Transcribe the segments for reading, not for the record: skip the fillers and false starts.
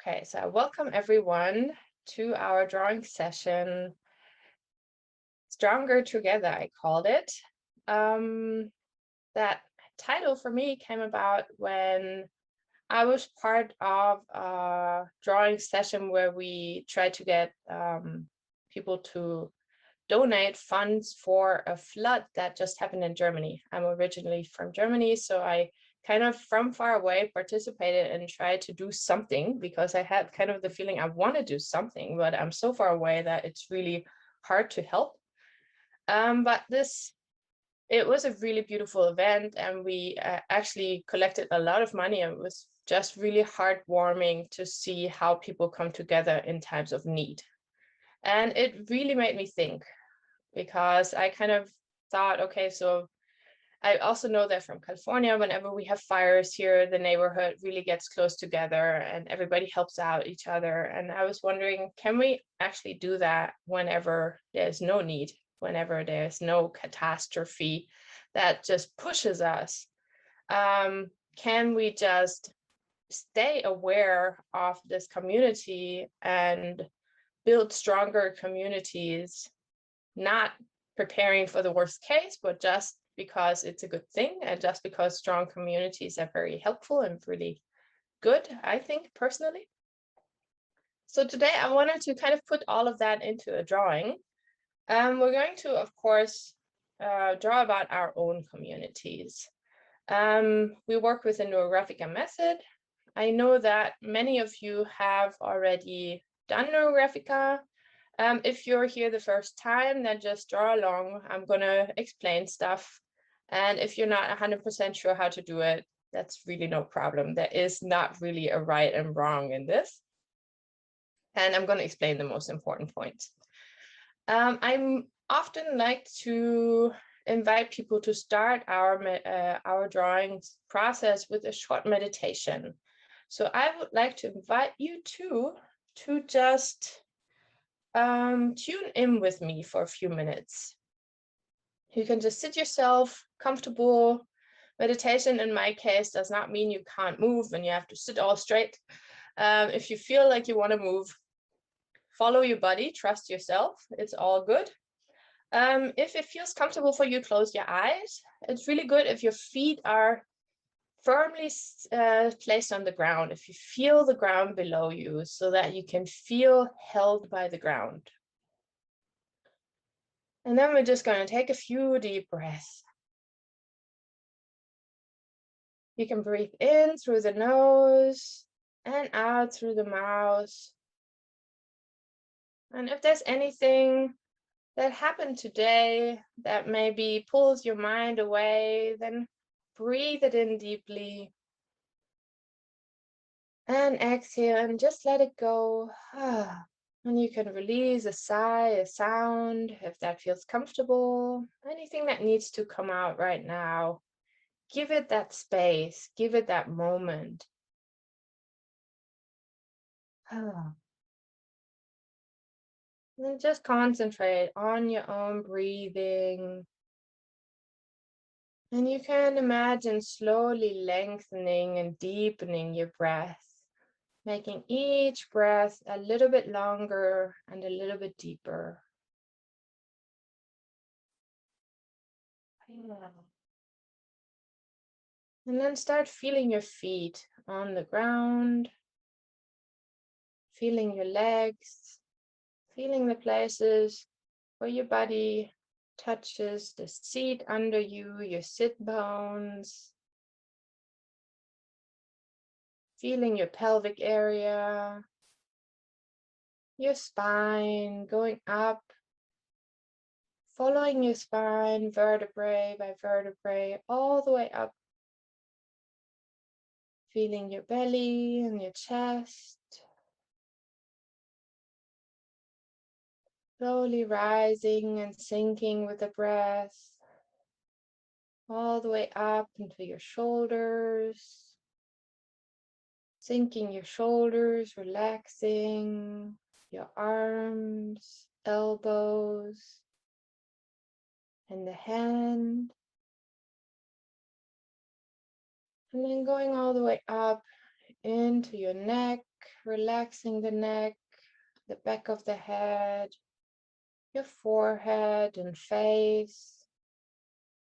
Okay, so welcome everyone to our drawing session, Stronger Together, I called it. That title for me came about when I was part of a drawing session where we tried to get people to donate funds for a flood that just happened in Germany. I'm originally from Germany, so I kind of from far away participated and tried to do something because I had kind of the feeling I want to do something, but I'm so far away that it's really hard to help. But it was a really beautiful event, and we actually collected a lot of money. It was just really heartwarming to see how people come together in times of need. And it really made me think, because I kind of thought, okay, so I also know that from California, whenever we have fires here, the neighborhood really gets close together and everybody helps out each other. And I was wondering, can we actually do that whenever there's no need, whenever there's no catastrophe that just pushes us? Can we just stay aware of this community and build stronger communities, not preparing for the worst case, but just because it's a good thing and just because strong communities are very helpful and really good, I think, personally. So today I wanted to kind of put all of that into a drawing. We're going to, of course, draw about our own communities. We work with the NeuroGraphica method. I know that many of you have already done NeuroGraphica. If you're here the first time, then just draw along. I'm going to explain stuff. And if you're not 100% sure how to do it, that's really no problem. There is not really a right and wrong in this. And I'm going to explain the most important points. I'm often like to invite people to start our drawing process with a short meditation. So I would like to invite you to just tune in with me for a few minutes. You can just sit yourself comfortable. Meditation in my case does not mean you can't move and you have to sit all straight. If you feel like you want to move, follow your body, trust yourself. It's all good. If it feels comfortable for you, close your eyes. It's really good if your feet are firmly placed on the ground, if you feel the ground below you, so that you can feel held by the ground. And then we're just going to take a few deep breaths. You can breathe in through the nose and out through the mouth. And if there's anything that happened today that maybe pulls your mind away, then breathe it in deeply. And exhale and just let it go. And you can release a sigh, a sound, if that feels comfortable. Anything that needs to come out right now, give it that space, give it that moment. And then just concentrate on your own breathing. And you can imagine slowly lengthening and deepening your breath, making each breath a little bit longer and a little bit deeper. And then start feeling your feet on the ground, feeling your legs, feeling the places where your body touches the seat under you, your sit bones, feeling your pelvic area, your spine going up, following your spine vertebrae by vertebrae all the way up, feeling your belly and your chest, slowly rising and sinking with the breath, all the way up into your shoulders, sinking your shoulders, relaxing your arms, elbows, and the hand. And then going all the way up into your neck, relaxing the neck, the back of the head, your forehead and face,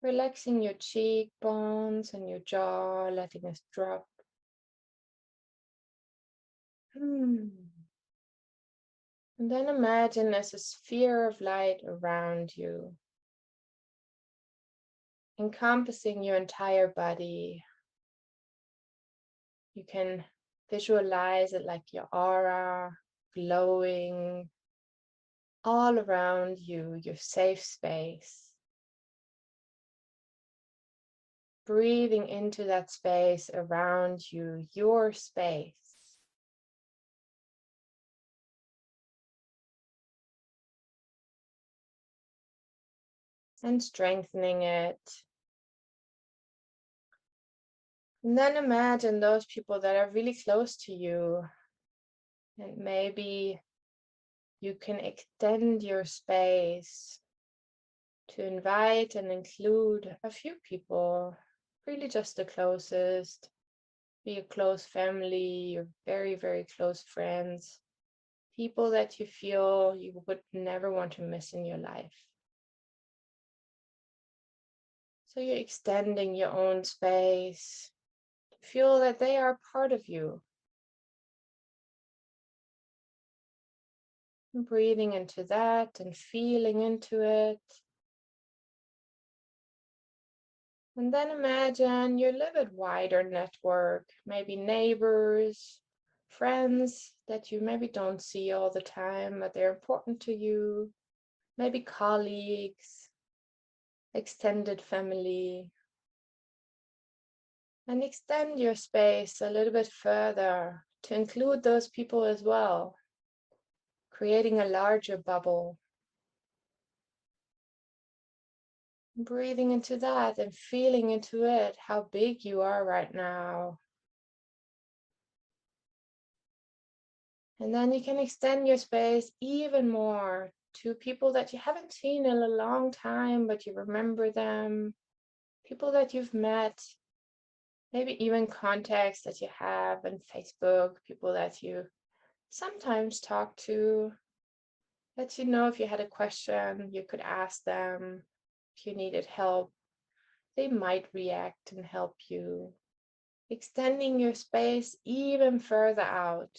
relaxing your cheekbones and your jaw, letting us drop. And then imagine there's a sphere of light around you, encompassing your entire body. You can visualize it like your aura glowing all around you, your safe space. Breathing into that space around you, your space. And strengthening it. And then imagine those people that are really close to you. And maybe you can extend your space to invite and include a few people, really just the closest, be your close family, your very, very close friends, people that you feel you would never want to miss in your life. So you're extending your own space. Feel that they are part of you. And breathing into that and feeling into it. And then imagine your little bit wider network, maybe neighbors, friends that you maybe don't see all the time, but they're important to you, maybe colleagues, extended family. And extend your space a little bit further to include those people as well, creating a larger bubble. Breathing into that and feeling into it, how big you are right now. And then you can extend your space even more to people that you haven't seen in a long time, but you remember them, people that you've met, maybe even contacts that you have on Facebook, people that you sometimes talk to, that you know if you had a question, you could ask them. If you needed help, they might react and help you. Extending your space even further out.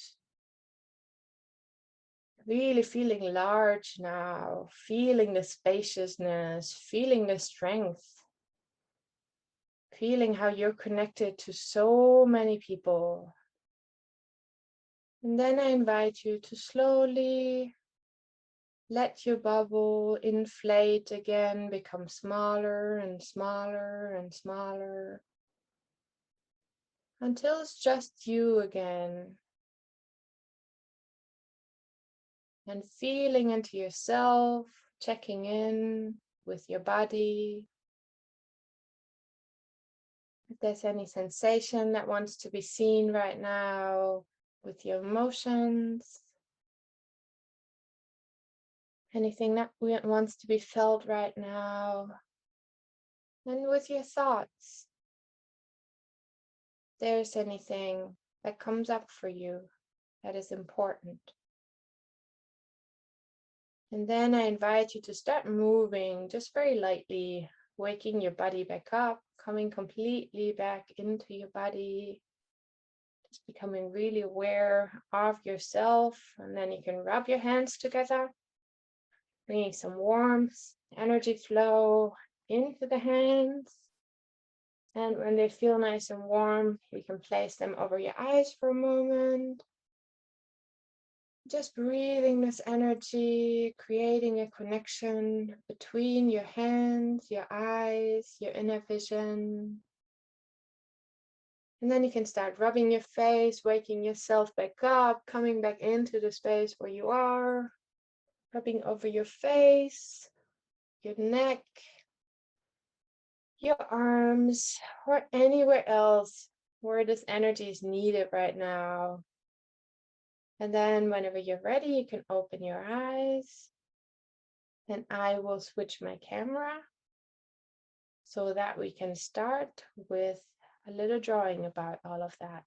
Really feeling large now, feeling the spaciousness, feeling the strength, feeling how you're connected to so many people. And then I invite you to slowly let your bubble inflate again, become smaller and smaller and smaller, until it's just you again. And feeling into yourself, checking in with your body. If there's any sensation that wants to be seen right now with your emotions, anything that wants to be felt right now, and with your thoughts, if there's anything that comes up for you that is important. And then I invite you to start moving just very lightly, waking your body back up, coming completely back into your body, just becoming really aware of yourself. And then you can rub your hands together, bringing some warmth, energy flow into the hands. And when they feel nice and warm, you can place them over your eyes for a moment. Just breathing this energy, creating a connection between your hands, your eyes, your inner vision. And then you can start rubbing your face, waking yourself back up, coming back into the space where you are, rubbing over your face, your neck, your arms, or anywhere else where this energy is needed right now. And then whenever you're ready, you can open your eyes. And I will switch my camera so that we can start with a little drawing about all of that.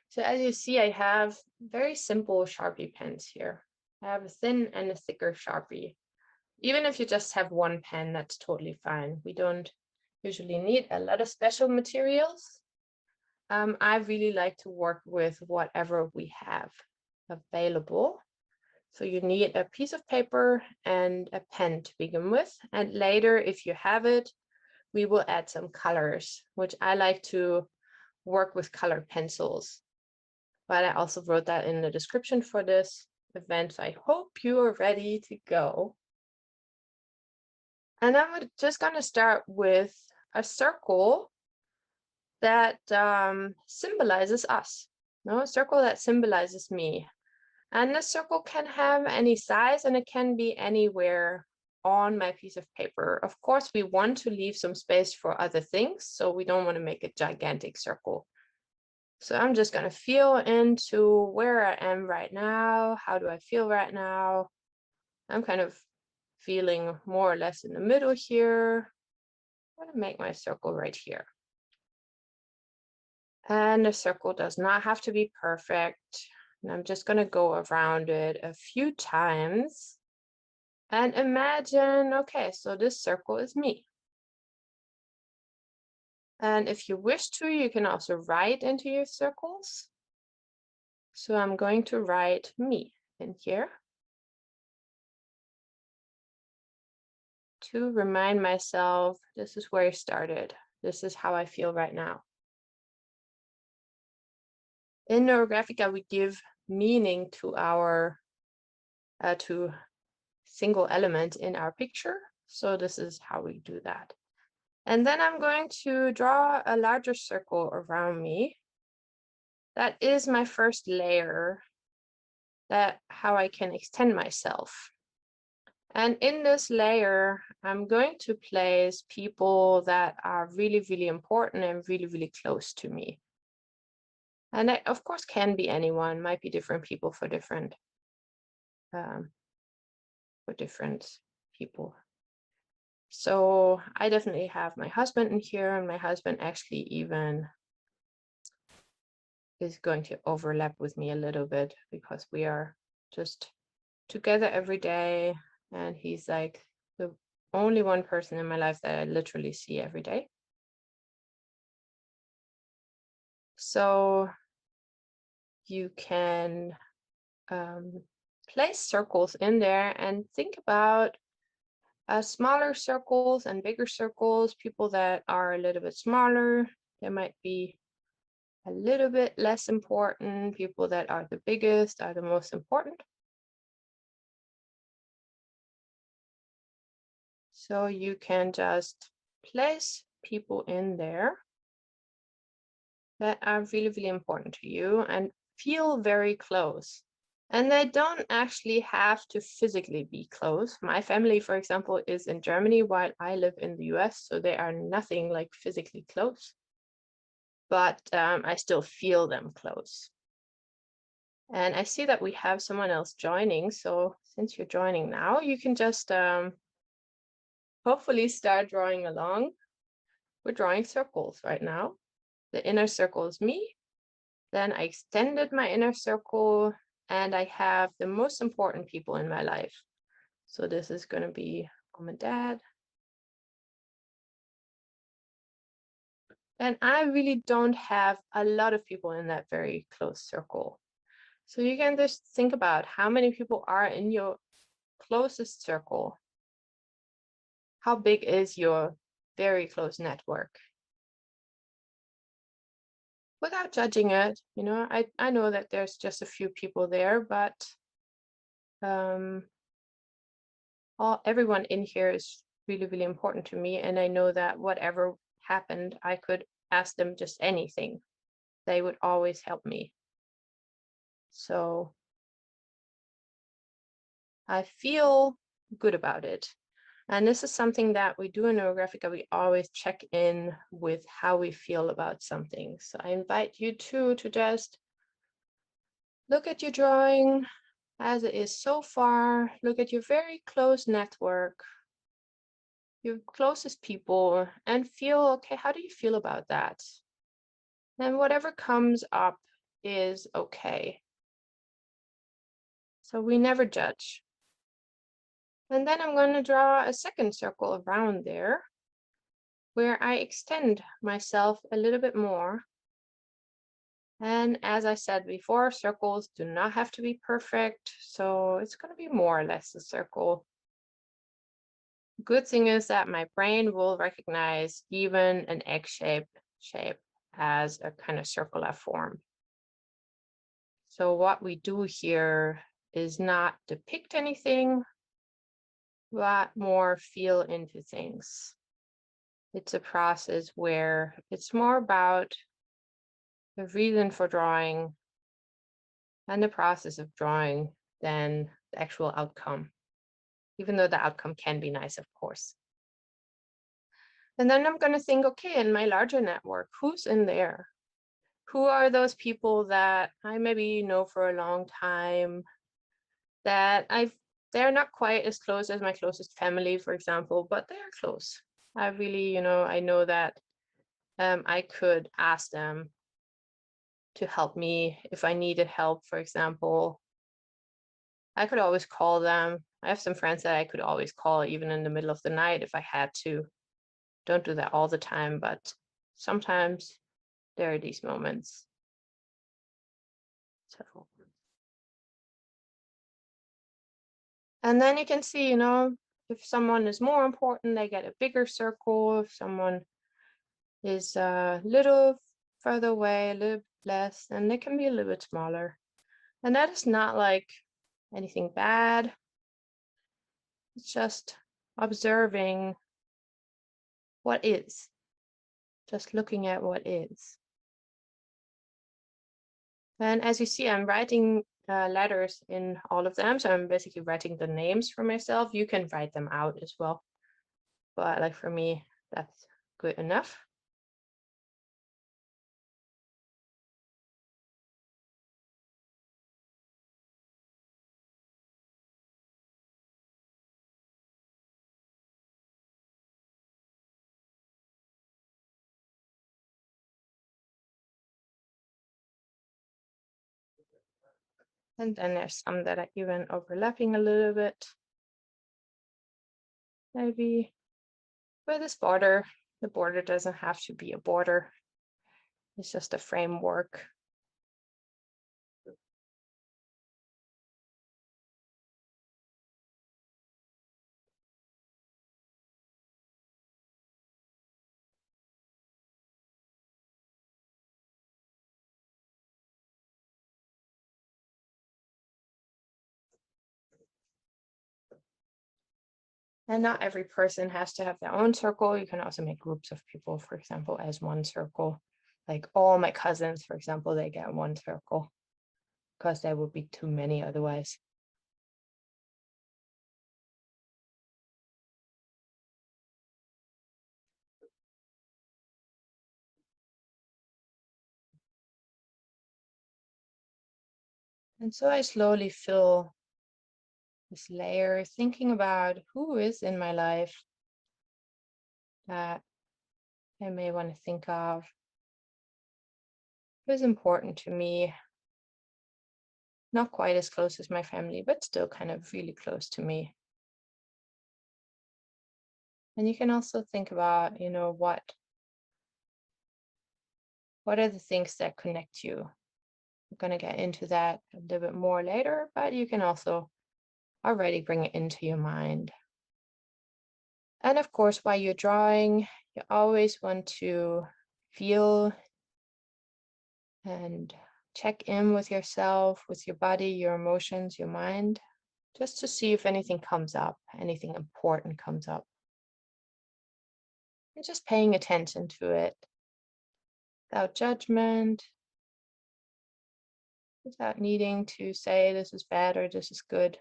So as you see, I have very simple Sharpie pens here. I have a thin and a thicker Sharpie. Even if you just have one pen, that's totally fine. We don't usually need a lot of special materials. I really like to work with whatever we have available. So you need a piece of paper and a pen to begin with. And later, if you have it, we will add some colors, which I like to work with colored pencils. But I also wrote that in the description for this event. So I hope you are ready to go. And I'm just going to start with a circle that symbolizes us. No, a circle that symbolizes me. And the circle can have any size and it can be anywhere on my piece of paper. Of course, we want to leave some space for other things, so we don't want to make a gigantic circle. So I'm just going to feel into where I am right now. How do I feel right now? I'm kind of feeling more or less in the middle here. I'm going to make my circle right here. And the circle does not have to be perfect. And I'm just going to go around it a few times. And imagine, okay, so this circle is me. And if you wish to, you can also write into your circles. So I'm going to write me in here to remind myself, this is where I started. This is how I feel right now. In NeuroGraphica, we give meaning to our to single element in our picture. So this is how we do that. And then I'm going to draw a larger circle around me. That is my first layer, that how I can extend myself. And in this layer, I'm going to place people that are really, really important and really, really close to me. And that, of course, can be anyone, might be different people for different people. So I definitely have my husband in here, and my husband actually even is going to overlap with me a little bit because we are just together every day, and he's like the only one person in my life that I literally see every day. So you can place circles in there and think about smaller circles and bigger circles, people that are a little bit smaller. They might be a little bit less important. People that are the biggest are the most important. So you can just place people in there that are really, really important to you and feel very close. And they don't actually have to physically be close. My family, for example, is in Germany while I live in the US, so they are nothing like physically close. But I still feel them close. And I see that we have someone else joining. So since you're joining now, you can just hopefully start drawing along. We're drawing circles right now. The inner circle is me. Then I extended my inner circle and I have the most important people in my life. So this is going to be mom and dad. And I really don't have a lot of people in that very close circle. So you can just think about how many people are in your closest circle. How big is your very close network? Without judging it, you know, I know that there's just a few people there, but everyone in here is really, really important to me. And I know that whatever happened, I could ask them just anything. They would always help me. So I feel good about it. And this is something that we do in NeuroGraphica. We always check in with how we feel about something. So I invite you to just look at your drawing as it is so far. Look at your very close network, your closest people, and feel, okay, how do you feel about that? And whatever comes up is okay. So we never judge. And then I'm going to draw a second circle around there where I extend myself a little bit more. And as I said before, circles do not have to be perfect. So it's going to be more or less a circle. Good thing is that my brain will recognize even an egg-shaped shape as a kind of circular form. So what we do here is not depict anything, but more feel into things. It's a process where it's more about the reason for drawing and the process of drawing than the actual outcome, even though the outcome can be nice, of course. And then I'm going to think, okay, in my larger network, who's in there? Who are those people that I maybe know for a long time, that they're not quite as close as my closest family, for example, but they're close. I really, I know that I could ask them to help me if I needed help, for example. I could always call them. I have some friends that I could always call even in the middle of the night if I had to. Don't do that all the time, but sometimes there are these moments. So, and then you can see, if someone is more important, they get a bigger circle. If someone is a little further away, a little less, then they can be a little bit smaller. And that is not like anything bad. It's just observing what is, just looking at what is. And as you see, I'm writing letters in all of them. So I'm basically writing the names for myself. You can write them out as well. But like for me, that's good enough. And then there's some that are even overlapping a little bit. Maybe with this border, the border doesn't have to be a border. It's just a framework. And not every person has to have their own circle. You can also make groups of people, for example, as one circle. Like all my cousins, for example, they get one circle because there would be too many otherwise. And so I slowly fill this layer, thinking about who is in my life that I may want to think of, who is important to me. Not quite as close as my family, but still kind of really close to me. And you can also think about, what are the things that connect you? I'm going to get into that a little bit more later, but you can also already bring it into your mind. And of course, while you're drawing, you always want to feel and check in with yourself, with your body, your emotions, your mind, just to see if anything comes up, anything important comes up. And just paying attention to it without judgment, without needing to say this is bad or this is good.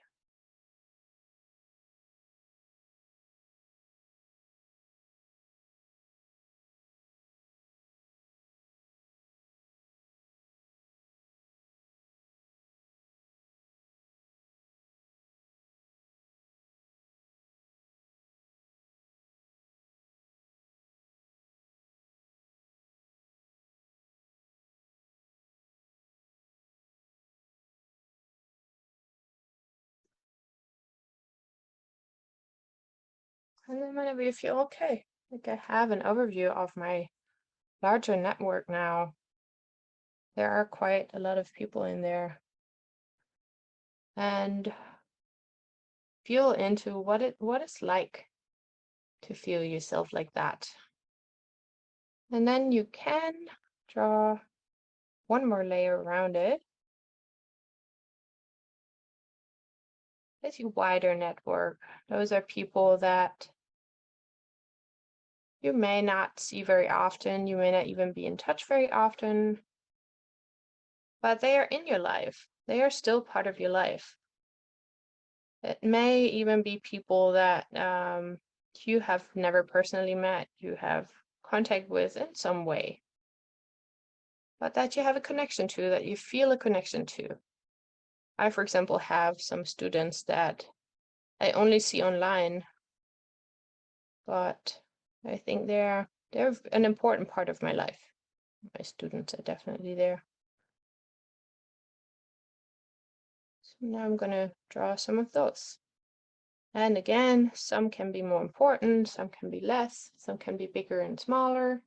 And then whenever you feel okay, like I have an overview of my larger network now, there are quite a lot of people in there. And feel into what it's like to feel yourself like that. And then you can draw one more layer around it. It's your wider network. Those are people that you may not see very often. You may not even be in touch very often, but they are in your life. They are still part of your life. It may even be people that you have never personally met, you have contact with in some way, but that you have a connection to, that you feel a connection to. I, for example, have some students that I only see online, but I think they're an important part of my life. My students are definitely there. So now I'm gonna draw some of those. And again, some can be more important, some can be less, some can be bigger and smaller.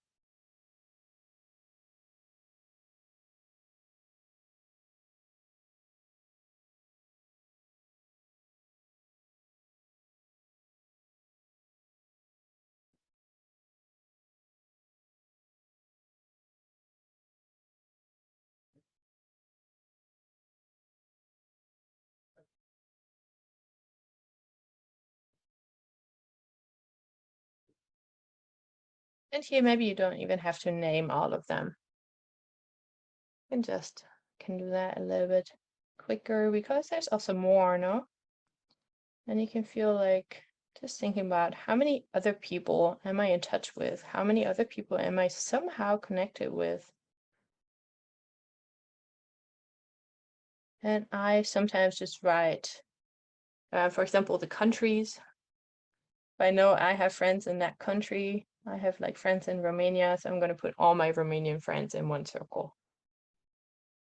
And here, maybe you don't even have to name all of them. You can just do that a little bit quicker because there's also more, no? And you can feel like just thinking about how many other people am I in touch with? How many other people am I somehow connected with? And I sometimes just write, for example, the countries. I know I have friends in that country. I have like friends in Romania, so I'm going to put all my Romanian friends in one circle.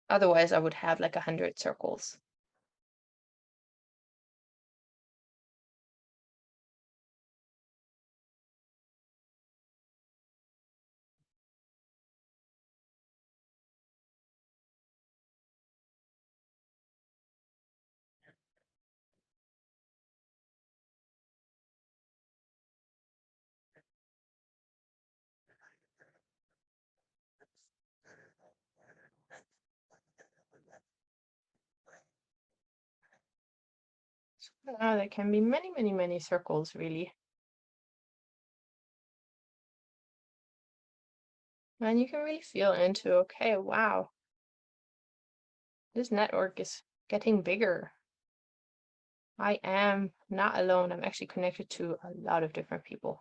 Otherwise, I would have like 100 circles. So now there can be many, many, many circles, really. And you can really feel into, okay, wow, this network is getting bigger. I am not alone. I'm actually connected to a lot of different people.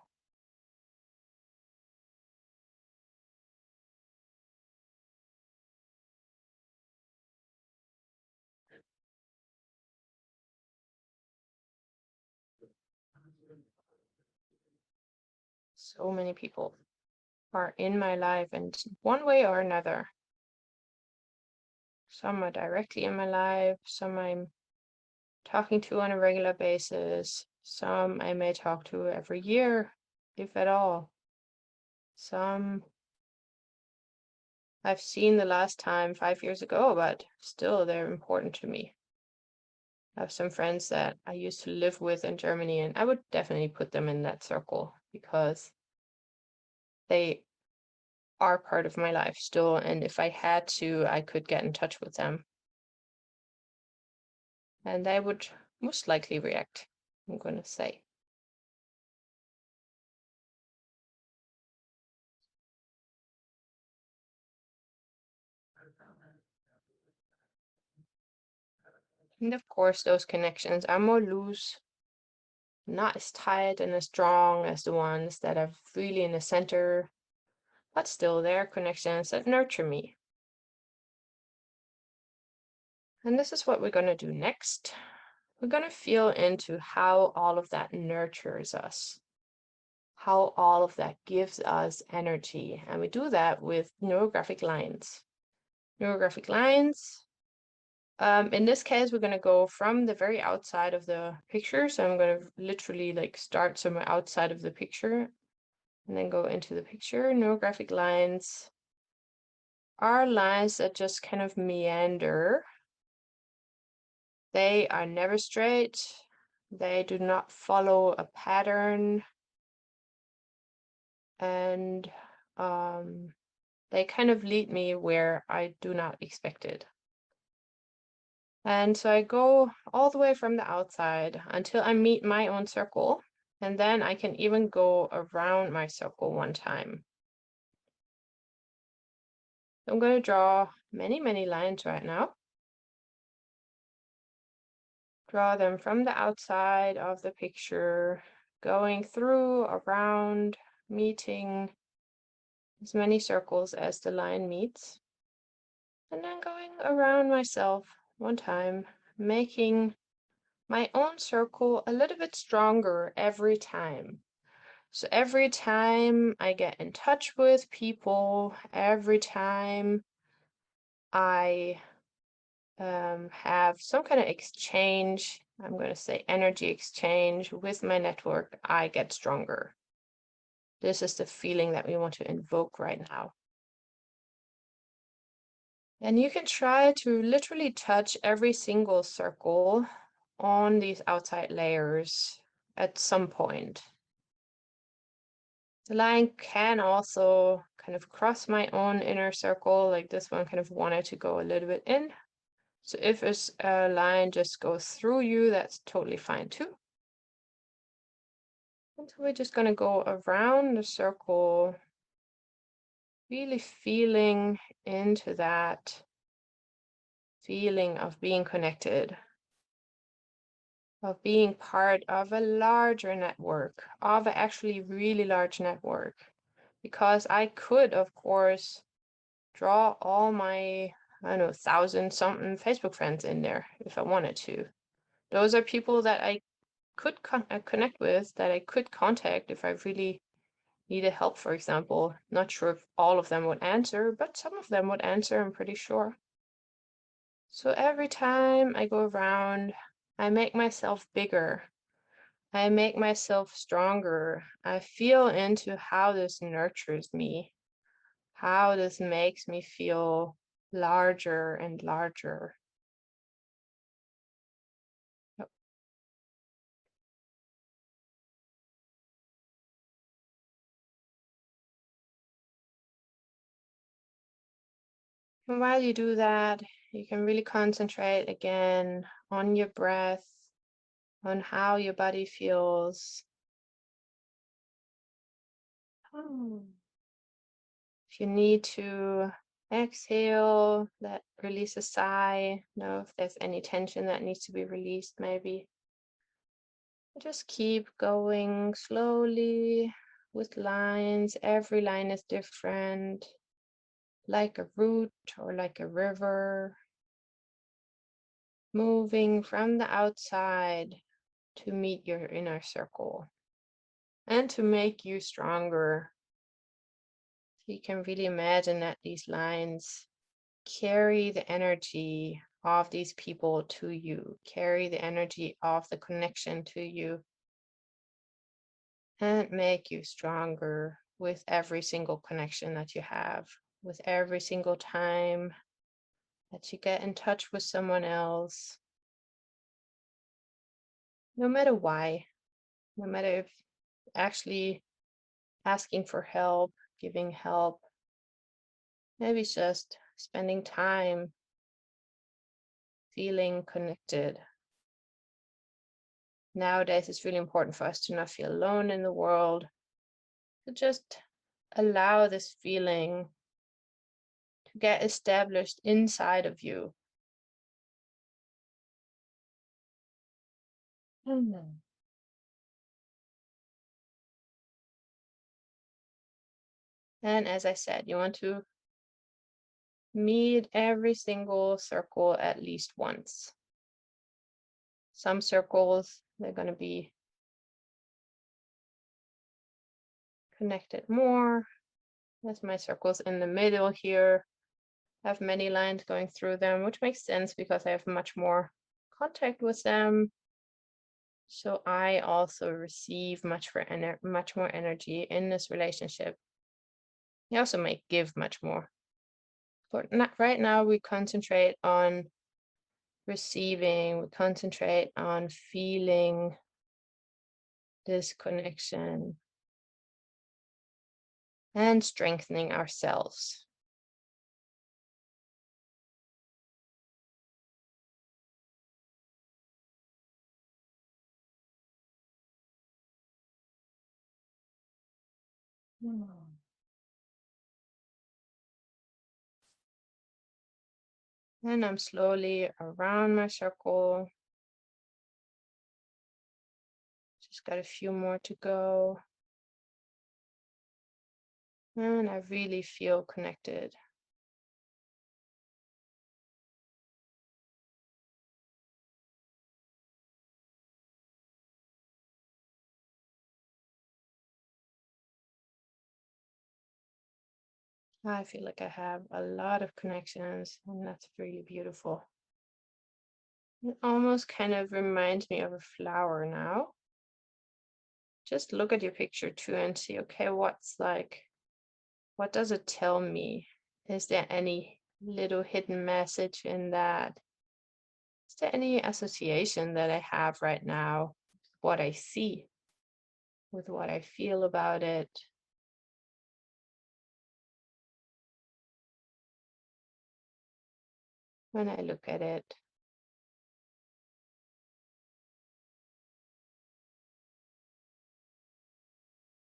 So many people are in my life in one way or another. Some are directly in my life, some I'm talking to on a regular basis, some I may talk to every year, if at all. Some I've seen the last time 5 years ago, but still they're important to me. I have some friends that I used to live with in Germany, and I would definitely put them in that circle because they are part of my life still, and if I had to, I could get in touch with them. And they would most likely react, I'm gonna say. And of course, those connections are more loose, not as tight and as strong as the ones that are really in the center, but still they are connections that nurture me. And this is what we're gonna do next. We're gonna feel into how all of that nurtures us, how all of that gives us energy. And we do that with neurographic lines. Neurographic lines In this case, we're going to go from the very outside of the picture. So I'm going to literally like start somewhere outside of the picture and then go into the picture. Neurographic lines are lines that just kind of meander. They are never straight. They do not follow a pattern. And they kind of lead me where I do not expect it. And so I go all the way from the outside until I meet my own circle. And then I can even go around my circle one time. I'm going to draw many, many lines right now. Draw them from the outside of the picture, going through, around, meeting as many circles as the line meets. And then going around myself one time, making my own circle a little bit stronger every time. So every time I get in touch with people, every time I have some kind of exchange, I'm going to say energy exchange with my network, I get stronger. This is the feeling that we want to invoke right now. And you can try to literally touch every single circle on these outside layers at some point. The line can also kind of cross my own inner circle, like this one kind of wanted to go a little bit in. So if a line just goes through you, that's totally fine too. And so we're just going to go around the circle, really feeling into that feeling of being connected, of being part of a larger network, of an actually really large network. Because I could, of course, draw all my, I don't know, 1,000-something Facebook friends in there if I wanted to. Those are people that I could connect with, that I could contact if I really needed help, for example. Not sure if all of them would answer, but some of them would answer, I'm pretty sure. So every time I go around, I make myself bigger. I make myself stronger. I feel into how this nurtures me, how this makes me feel larger and larger. And while you do that, you can really concentrate again on your breath, on how your body feels. If you need to exhale, release a sigh. Know if there's any tension that needs to be released, maybe. Just keep going slowly with lines. Every line is different, like a root or like a river. Moving from the outside to meet your inner circle and to make you stronger. So you can really imagine that these lines carry the energy of these people to you, carry the energy of the connection to you, and make you stronger with every single connection that you have, with every single time that you get in touch with someone else, no matter why, no matter if actually asking for help, giving help, maybe it's just spending time feeling connected. Nowadays, it's really important for us to not feel alone in the world, to just allow this feeling to get established inside of you. And as I said, you want to meet every single circle at least once. Some circles, they're going to be connected more. That's my circles in the middle here. have many lines going through them, which makes sense because I have much more contact with them. So I also receive much more energy in this relationship. I also may give much more. But right now we concentrate on receiving, we concentrate on feeling this connection and strengthening ourselves. And I'm slowly around my circle. Just got a few more to go. And I really feel connected. I feel like I have a lot of connections, and that's really beautiful. It almost kind of reminds me of a flower now. Just look at your picture too and see, okay, what does it tell me? Is there any little hidden message in that? Is there any association that I have right now with what I see, with what I feel about it? When I look at it.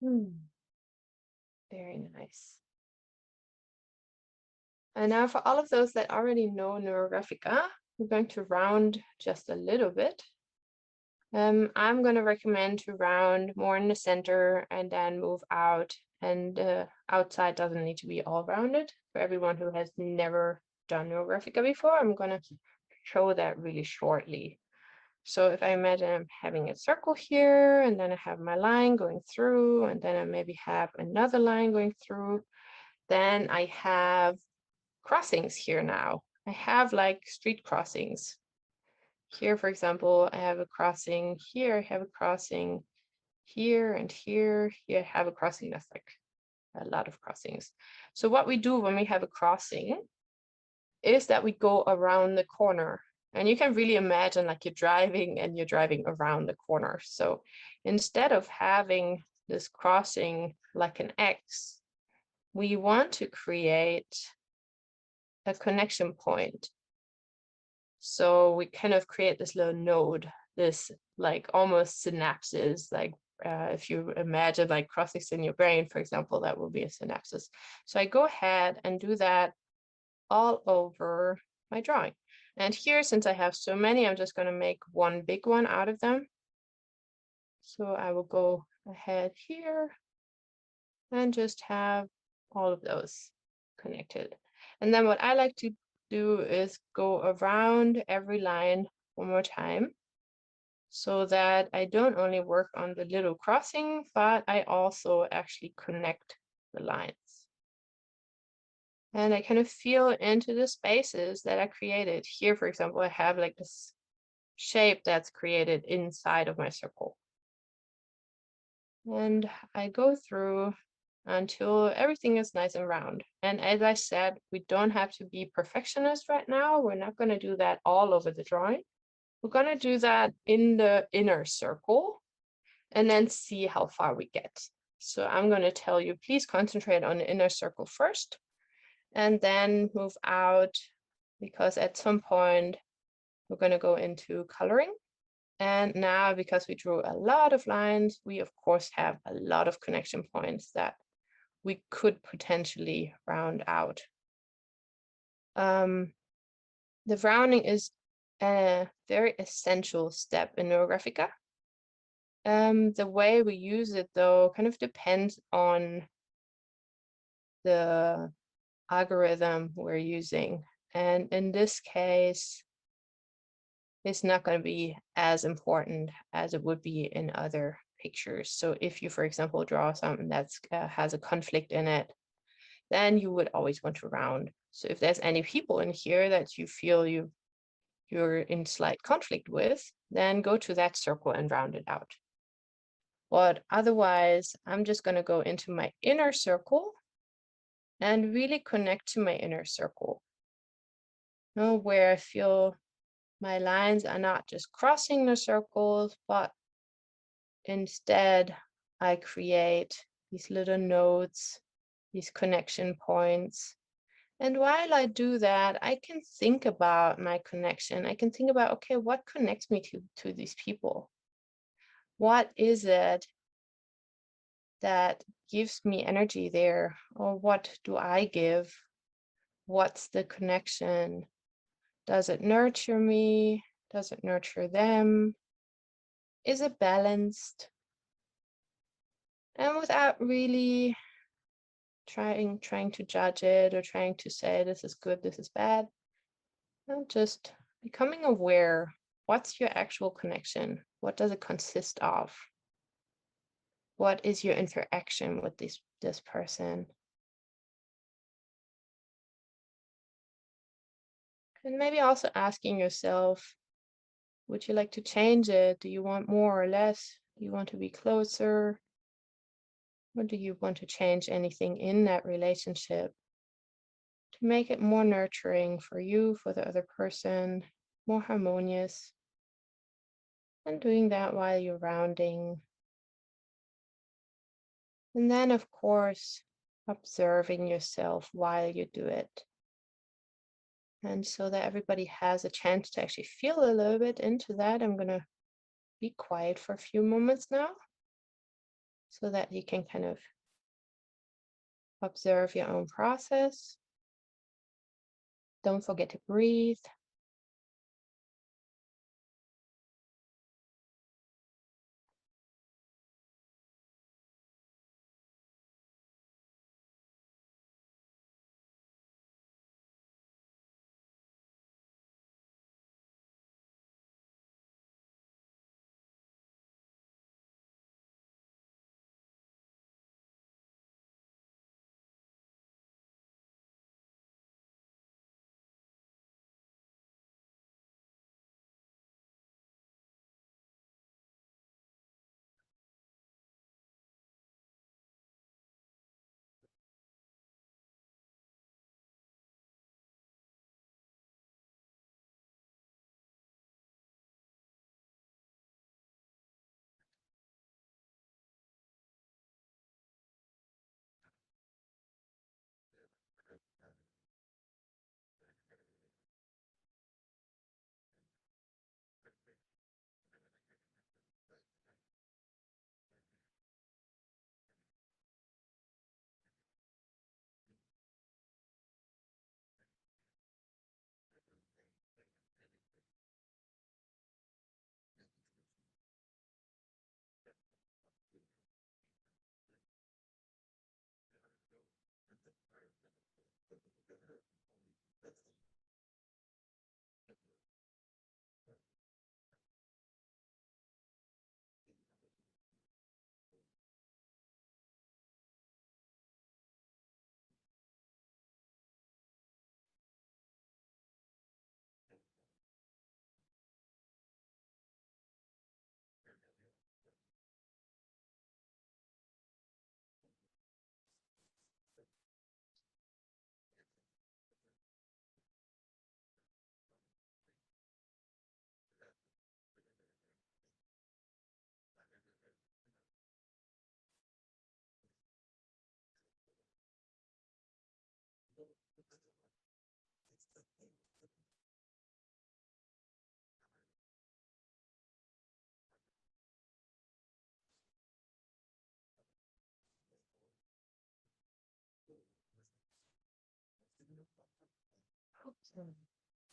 Very nice. And now for all of those that already know NeuroGraphica, we're going to round just a little bit. I'm going to recommend to round more in the center and then move out. And outside doesn't need to be all rounded. For everyone who has never done NeuroGraphica before, I'm going to show that really shortly. So if I imagine I'm having a circle here, and then I have my line going through, and then I maybe have another line going through, then I have crossings here now. I have like street crossings. Here, for example, I have a crossing here, I have a crossing here and here. Here I have a crossing. That's like a lot of crossings. So what we do when we have a crossing is that we go around the corner. And you can really imagine like you're driving and you're driving around the corner. So instead of having this crossing like an X, we want to create a connection point. So we kind of create this little node, this like almost synapses, like if you imagine like crossings in your brain, for example, that will be a synapses. So I go ahead and do that all over my drawing. And here, since I have so many, I'm just going to make one big one out of them. So I will go ahead here and just have all of those connected. And then what I like to do is go around every line one more time, so that I don't only work on the little crossing, but I also actually connect the lines. And I kind of feel into the spaces that I created. Here, for example, I have like this shape that's created inside of my circle. And I go through until everything is nice and round. And as I said, we don't have to be perfectionists right now. We're not going to do that all over the drawing. We're going to do that in the inner circle and then see how far we get. So I'm going to tell you, please concentrate on the inner circle first and then move out, because at some point we're going to go into coloring. And now, because we drew a lot of lines, we of course have a lot of connection points that we could potentially round out. The rounding is a very essential step in NeuroGraphica. The way we use it, though, kind of depends on the algorithm we're using. And in this case, it's not going to be as important as it would be in other pictures. So if you, for example, draw something that has a conflict in it, then you would always want to round. So if there's any people in here that you feel you're in slight conflict with, then go to that circle and round it out. But otherwise, I'm just going to go into my inner circle and really connect to my inner circle. Where I feel my lines are not just crossing the circles, but instead I create these little nodes, these connection points. And while I do that, I can think about my connection. I can think about, okay, what connects me to these people? What is it that gives me energy there? Or what do I give? What's the connection? Does it nurture me? Does it nurture them? Is it balanced? And without really trying to judge it or trying to say this is good, this is bad, I'm just becoming aware. What's your actual connection? What does it consist of? What is your interaction with this person? And maybe also asking yourself, would you like to change it? Do you want more or less? Do you want to be closer? Or do you want to change anything in that relationship to make it more nurturing for you, for the other person, more harmonious? And doing that while you're rounding. And then, of course, observing yourself while you do it. And so that everybody has a chance to actually feel a little bit into that, I'm going to be quiet for a few moments now so that you can kind of observe your own process. Don't forget to breathe.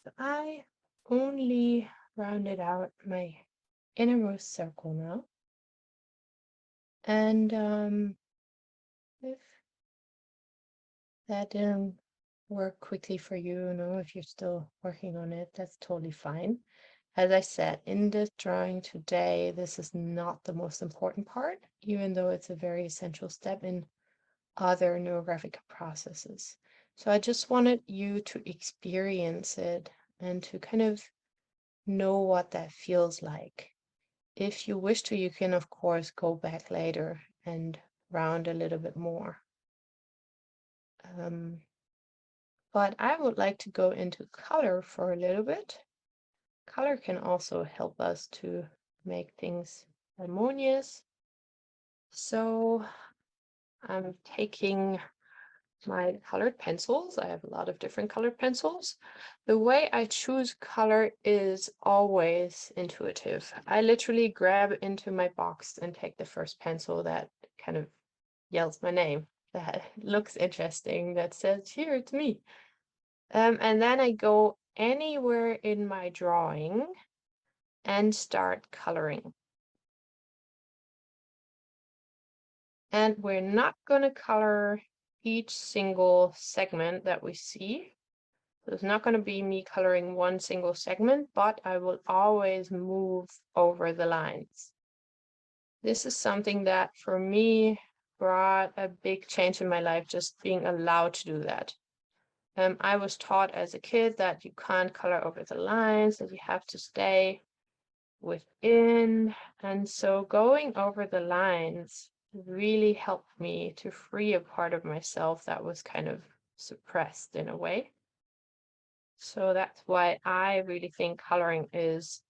So I only rounded out my innermost circle now. And if that didn't work quickly for you, if you're still working on it, that's totally fine. As I said, in this drawing today, this is not the most important part, even though it's a very essential step in other NeuroGraphica processes. So I just wanted you to experience it and to kind of know what that feels like. If you wish to, you can of course go back later and round a little bit more. But I would like to go into color for a little bit. Color can also help us to make things harmonious. So I'm taking my colored pencils. I have a lot of different colored pencils. The way I choose color is always intuitive. I literally grab into my box and take the first pencil that kind of yells my name, that looks interesting, that says, here, it's me. And then I go anywhere in my drawing and start coloring. And we're not going to color each single segment that we see. So it's not going to be me coloring one single segment, but I will always move over the lines. This is something that for me brought a big change in my life, just being allowed to do that. I was taught as a kid that you can't color over the lines, that you have to stay within. And so going over the lines really helped me to free a part of myself that was kind of suppressed in a way. So that's why I really think coloring is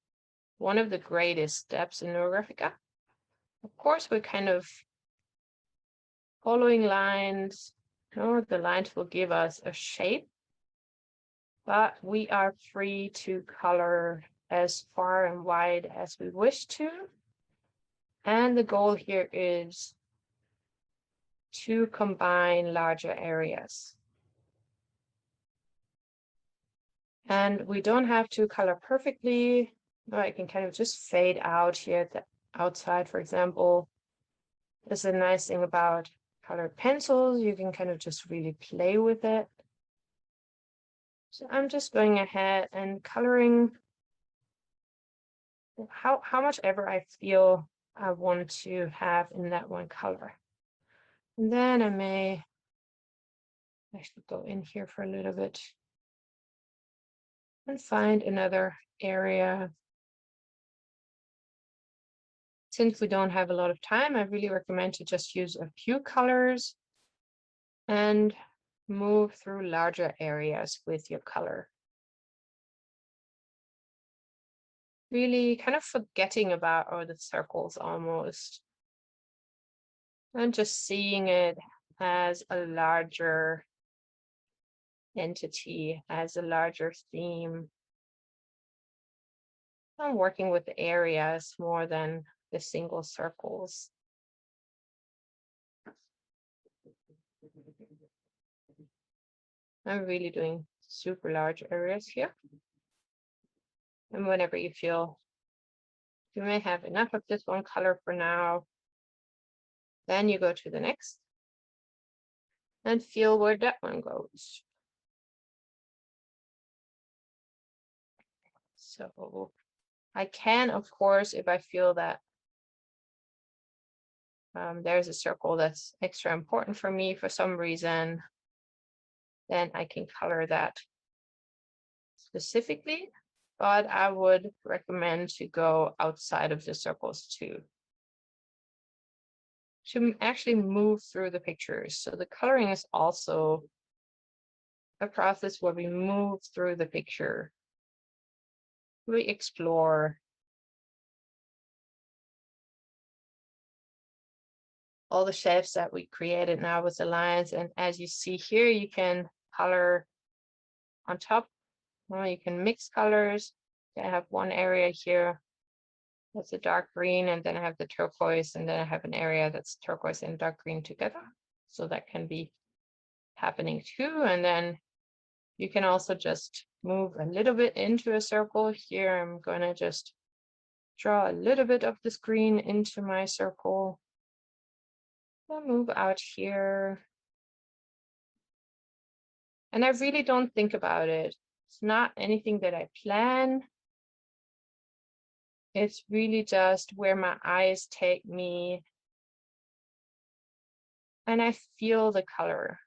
one of the greatest steps in NeuroGraphica. Of course, we're kind of following lines. The lines will give us a shape, but we are free to color as far and wide as we wish to. And the goal here is to combine larger areas. And we don't have to color perfectly. I can kind of just fade out here at the outside, for example. This is a nice thing about colored pencils. You can kind of just really play with it. So I'm just going ahead and coloring how much ever I feel I want to have in that one color. And then I may actually go in here for a little bit and find another area. Since we don't have a lot of time, I really recommend to just use a few colors and move through larger areas with your color. Really kind of forgetting about all the circles almost, and just seeing it as a larger entity, as a larger theme. I'm working with the areas more than the single circles. I'm really doing super large areas here. And whenever you feel you may have enough of this one color for now, then you go to the next and feel where that one goes. So I can, of course, if I feel that there's a circle that's extra important for me for some reason, then I can color that specifically, but I would recommend to go outside of the circles too, to actually move through the pictures. So the coloring is also a process where we move through the picture. We explore all the shapes that we created now with the lines. And as you see here, you can color on top. Well, you can mix colors. I have one area here that's a dark green, and then I have the turquoise, and then I have an area that's turquoise and dark green together. So that can be happening too. And then you can also just move a little bit into a circle. Here, I'm going to just draw a little bit of this green into my circle. I'll move out here. And I really don't think about it. It's not anything that I plan. It's really just where my eyes take me. And I feel the color.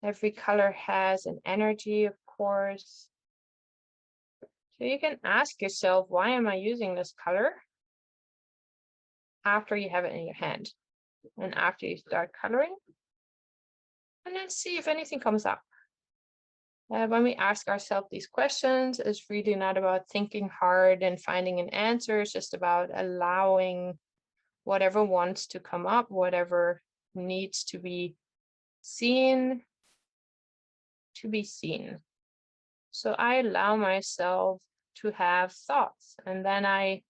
Every color has an energy, of course. So you can ask yourself, why am I using this color? After you have it in your hand and after you start coloring. And then see if anything comes up. When we ask ourselves these questions, it's really not about thinking hard and finding an answer. It's just about allowing whatever wants to come up, whatever needs to be seen, to be seen. So I allow myself to have thoughts, and then I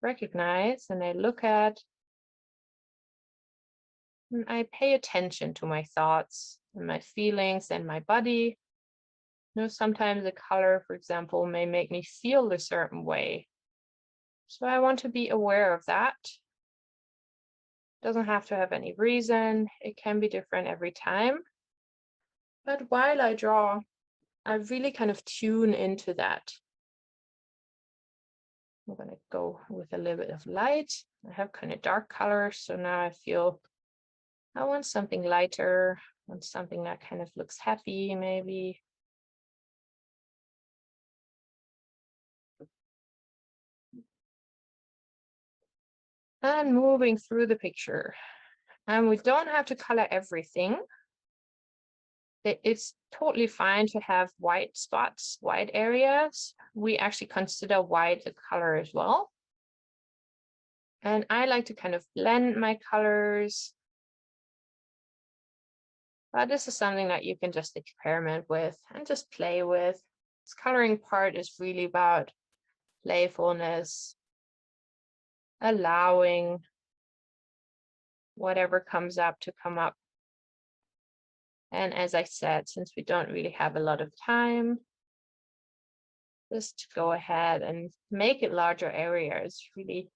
recognize and I look at and I pay attention to my thoughts and my feelings and my body. You know, sometimes a color, for example, may make me feel a certain way. So I want to be aware of that. Doesn't have to have any reason. It can be different every time. But while I draw, I really kind of tune into that. I'm going to go with a little bit of light. I have kind of dark colors, so now I feel I want something lighter, I want something that kind of looks happy, maybe. And moving through the picture. And we don't have to color everything. It's totally fine to have white spots, white areas. We actually consider white a color as well. And I like to kind of blend my colors. But this is something that you can just experiment with and just play with. This coloring part is really about playfulness, allowing whatever comes up to come up. And as I said, since we don't really have a lot of time, just go ahead and make it larger areas. Really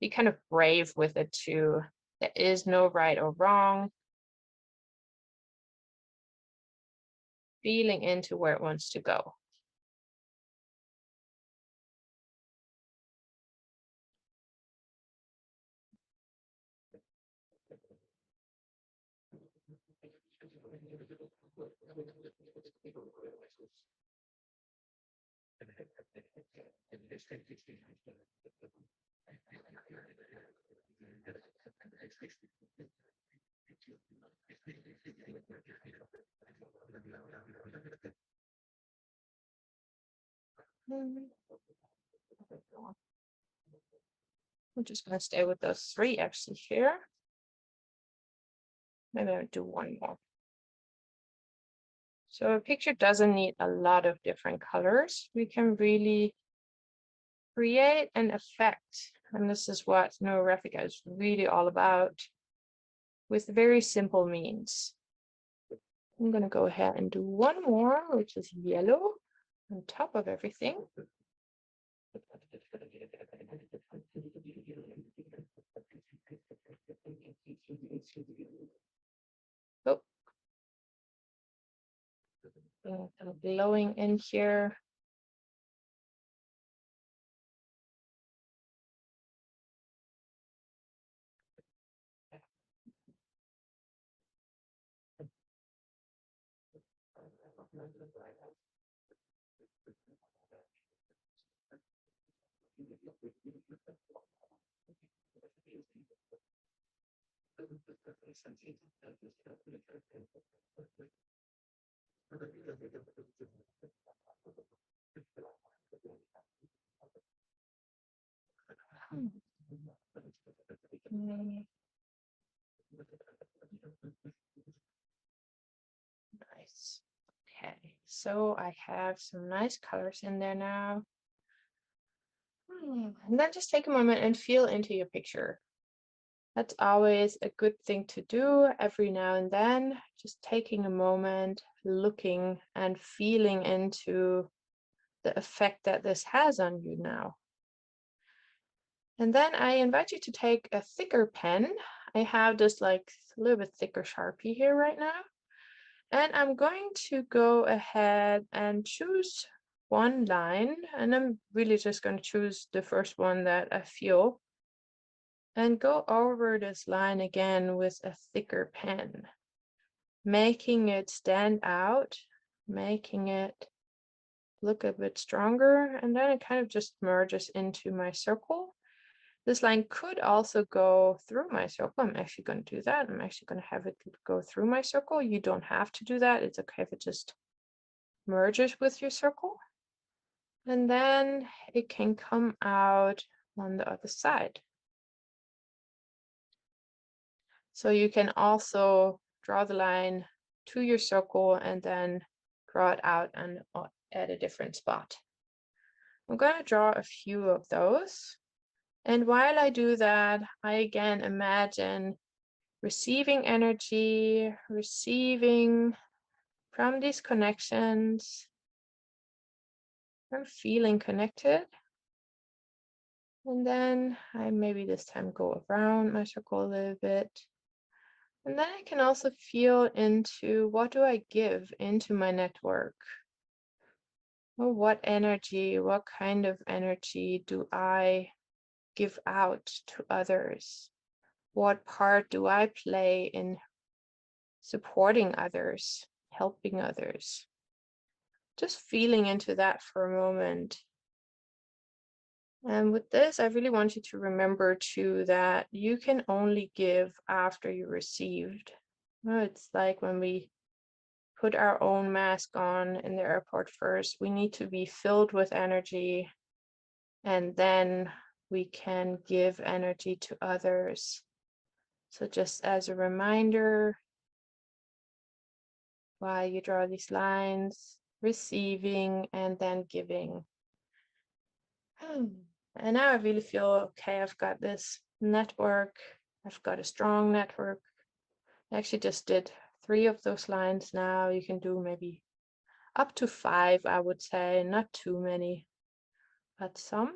be kind of brave with it too. There is no right or wrong. Feeling into where it wants to go. I'm just going to stay with those three actually here. Maybe I'll do one more. So a picture doesn't need a lot of different colors. We can really create an effect. And this is what NeuroGraphica is really all about, with very simple means. I'm going to go ahead and do one more, which is yellow on top of everything. Oh, kind of glowing in here. Nice. Okay, so I have some nice colors in there now. And then just take a moment and feel into your picture. That's always a good thing to do every now and then, just taking a moment, looking and feeling into the effect that this has on you now. And then I invite you to take a thicker pen. I have this like a little bit thicker Sharpie here right now. And I'm going to go ahead and choose one line. And I'm really just going to choose the first one that I feel. And go over this line again with a thicker pen. making it stand out, making it look a bit stronger, and then it kind of just merges into my circle. This line could also go through my circle. I'm actually going to do that. I'm actually going to have it go through my circle. You don't have to do that. It's okay if it just merges with your circle. And then it can come out on the other side. So you can also draw the line to your circle and then draw it out and at a different spot. I'm going to draw a few of those. And while I do that, I again imagine receiving energy, receiving from these connections. I'm feeling connected. And then I maybe this time go around my circle a little bit. And then I can also feel into what do I give into my network? Well, what energy, what kind of energy do I give out to others? What part do I play in supporting others, helping others? Just feeling into that for a moment. And with this, I really want you to remember too that you can only give after you received. It's like when we put our own mask on in the airport first, we need to be filled with energy, and then we can give energy to others. So just as a reminder, while you draw these lines, receiving and then giving. And now I really feel okay, I've got this network, I've got a strong network. I actually just did 3 of those lines now. You can do maybe up to 5, I would say, not too many, but some.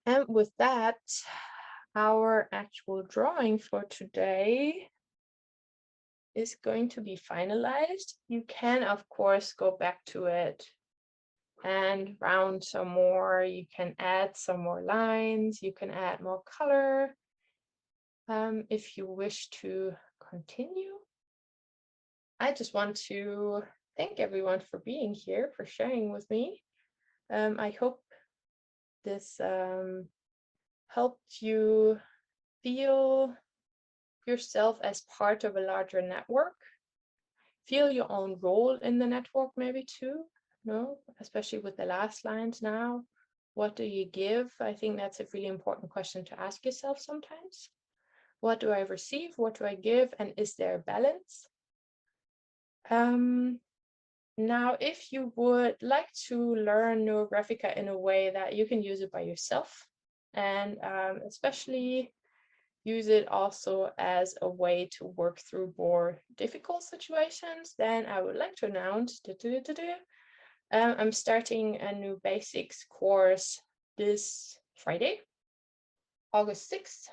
And with that, our actual drawing for today is going to be finalized. You can, of course, go back to it and round some more. You can add some more lines. You can add more color if you wish to continue. I just want to thank everyone for being here, for sharing with me. I hope this helped you feel yourself as part of a larger network. Feel your own role in the network maybe too, no? Especially with the last lines now. What do you give? I think that's a really important question to ask yourself sometimes. What do I receive? What do I give? And is there a balance? Now, if you would like to learn NeuroGraphica in a way that you can use it by yourself, and especially use it also as a way to work through more difficult situations, then I would like to announce I'm starting a new basics course this Friday, August 6th.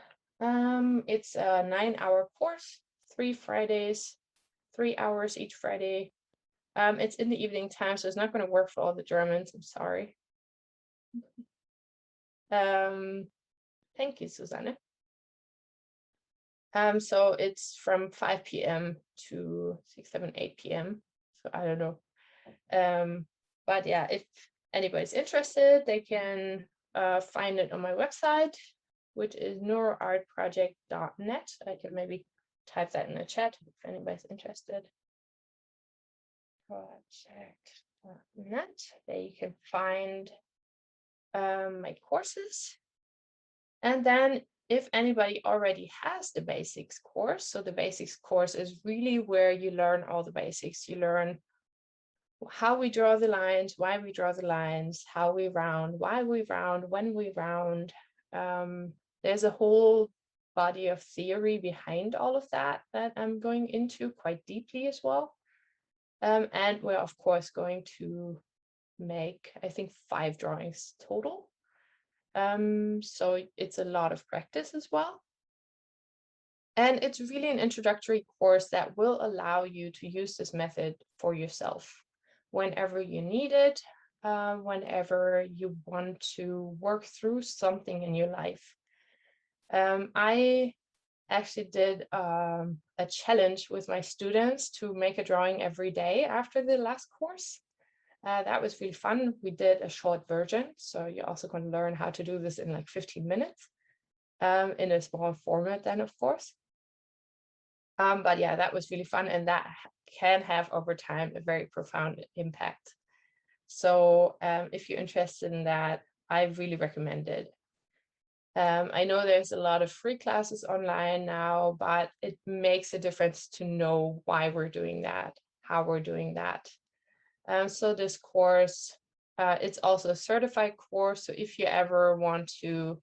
It's a 9-hour course, 3 Fridays, 3 hours each Friday. It's in the evening time, so it's not going to work for all the Germans. I'm sorry. Thank you, Susanne. So it's from 5 p.m. to 6, 7, 8 p.m. So I don't know. But yeah, if anybody's interested, they can find it on my website, which is NeuroArtProject.net. I can maybe type that in the chat if anybody's interested. Project.net. There you can find my courses. And then if anybody already has the basics course, so the basics course is really where you learn all the basics. You learn how we draw the lines, why we draw the lines, how we round, why we round, when we round. There's a whole body of theory behind all of that I'm going into quite deeply as well. And we're of course going to make, I think, 5 drawings total. So it's a lot of practice as well. And it's really an introductory course that will allow you to use this method for yourself whenever you need it, whenever you want to work through something in your life. I actually did a challenge with my students to make a drawing every day after the last course. That was really fun. We did a short version, so you're also going to learn how to do this in like 15 minutes in a small format then, of course. But yeah, that was really fun, and that can have over time a very profound impact. So if you're interested in that, I really recommend it. I know there's a lot of free classes online now, but it makes a difference to know why we're doing that, how we're doing that. So this course, it's also a certified course. So if you ever want to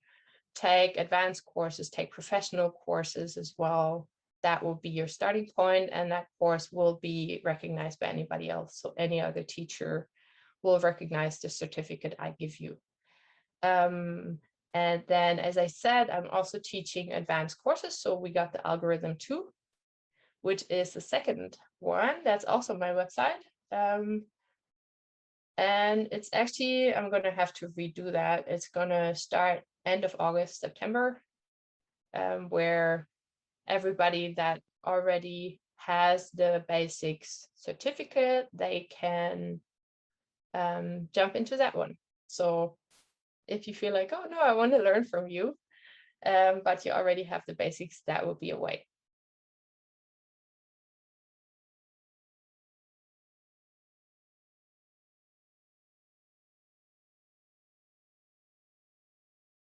take advanced courses, take professional courses as well, that will be your starting point, and that course will be recognized by anybody else. So any other teacher will recognize the certificate I give you. And then, as I said, I'm also teaching advanced courses. So we got the algorithm 2, which is the second one. That's also my website. And it's actually, I'm going to have to redo that. It's going to start end of August, September, where everybody that already has the basics certificate, they can jump into that one. So if you feel like, oh no, I want to learn from you, but you already have the basics, that will be a way.